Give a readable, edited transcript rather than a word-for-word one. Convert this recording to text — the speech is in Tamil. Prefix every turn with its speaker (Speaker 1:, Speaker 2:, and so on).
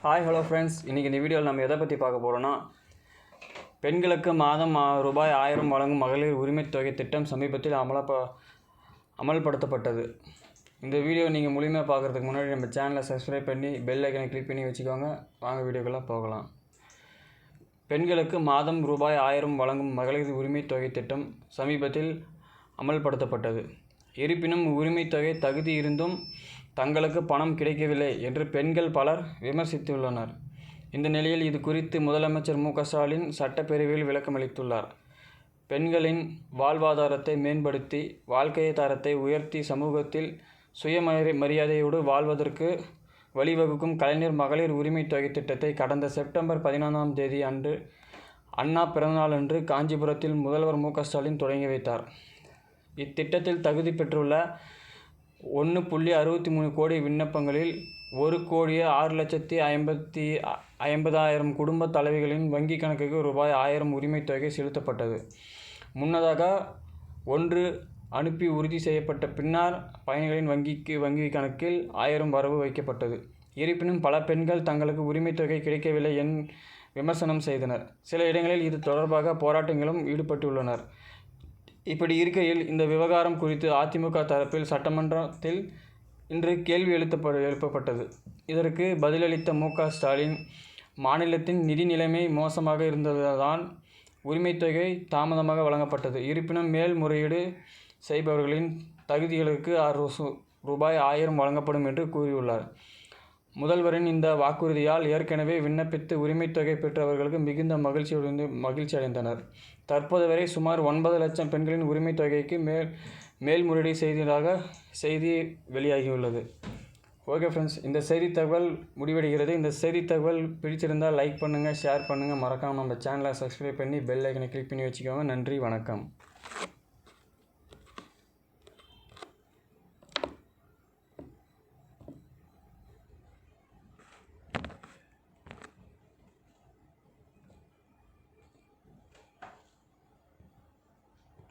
Speaker 1: ஹலோ ஃப்ரெண்ட்ஸ், இன்றைக்கி இந்த வீடியோவில் நம்ம எதை பற்றி பார்க்க போகிறோன்னா, பெண்களுக்கு மாதம் ரூபாய் 1000 வழங்கும் மகளிர் உரிமைத் தொகை திட்டம் சமீபத்தில் அமல்படுத்தப்பட்டது. இந்த வீடியோ நீங்கள் முழுமையாக பார்க்குறதுக்கு முன்னாடி நம்ம சேனலை சப்ஸ்கிரைப் பண்ணி பெல் ஐக்கனை கிளிக் பண்ணி வச்சுக்கோங்க. வாங்க வீடியோக்கெல்லாம் போகலாம். பெண்களுக்கு மாதம் ரூபாய் 1000 வழங்கும் மகளிர் உரிமைத் தொகை திட்டம் சமீபத்தில் அமல்படுத்தப்பட்டது. இருப்பினும் உரிமைத் தொகை தகுதி இருந்தும் தங்களுக்கு பணம் கிடைக்கவில்லை என்று பெண்கள் பலர் விமர்சித்துள்ளனர். இந்த நிலையில் இது குறித்து முதலமைச்சர் மு.க.ஸ்டாலின் சட்டப்பேரவையில் விளக்கமளித்துள்ளார். பெண்களின் வாழ்வாதாரத்தை மேம்படுத்தி வாழ்க்கை தரத்தை உயர்த்தி சமூகத்தில் சுயமரியாதையோடு வாழ்வதற்கு வழிவகுக்கும் கலைஞர் மகளிர் உரிமைத் தொகை திட்டத்தை கடந்த செப்டம்பர் 14ஆம் தேதி அன்று அண்ணா பிறந்தநாளன்று காஞ்சிபுரத்தில் முதல்வர் மு.க.ஸ்டாலின் தொடங்கி வைத்தார். இத்திட்டத்தில் தகுதி பெற்றுள்ள 1.63 கோடி விண்ணப்பங்களில் 1,06,50,000 குடும்ப தலைவிகளின் வங்கி கணக்குக்கு ரூபாய் 1000 உரிமைத் தொகை செலுத்தப்பட்டது. முன்னதாக ஒன்று அனுப்பி உறுதி செய்யப்பட்ட பின்னர் பயணிகளின் வங்கி கணக்கில் 1000 வரவு வைக்கப்பட்டது. இருப்பினும் பல பெண்கள் தங்களுக்கு உரிமைத் தொகை கிடைக்கவில்லை என விமர்சனம் செய்தனர். சில இடங்களில் இது தொடர்பாக போராட்டங்களும் ஈடுபட்டுள்ளனர். இப்படி இருக்கையில் இந்த விவகாரம் குறித்து அதிமுக தரப்பில் சட்டமன்றத்தில் இன்று கேள்வி எழுப்பப்பட்டது. இதற்கு பதிலளித்த மு.க.ஸ்டாலின், மாநிலத்தின் நிதி நிலைமை மோசமாக இருந்ததால் உரிமைத் தொகை தாமதமாக வழங்கப்பட்டது. இருப்பினும் மேல்முறையீடு செய்பவர்களின் தகுதிகளுக்கு ரூபாய் 1000 வழங்கப்படும் என்று கூறியுள்ளார். முதல்வரின் இந்த வாக்குறுதியால் ஏற்கனவே விண்ணப்பித்து உரிமைத் தொகை பெற்றவர்களுக்கு மிகுந்த மகிழ்ச்சி அடைந்தனர். தற்போது வரை சுமார் 9 லட்சம் பெண்களின் உரிமைத் தொகைக்கு மேல்முறையீடு செய்ததாக செய்தி வெளியாகியுள்ளது. ஓகே ஃப்ரெண்ட்ஸ், இந்த செய்தி தகவல் முடிவடைகிறது. இந்த செய்தி தகவல் பிடிச்சிருந்தால் லைக் பண்ணுங்கள், ஷேர் பண்ணுங்கள். மறக்காமல் நம்ம சேனலை சப்ஸ்கிரைப் பண்ணி பெல் ஐக்கனை கிளிக் பண்ணி வச்சுக்கோங்க. நன்றி, வணக்கம்.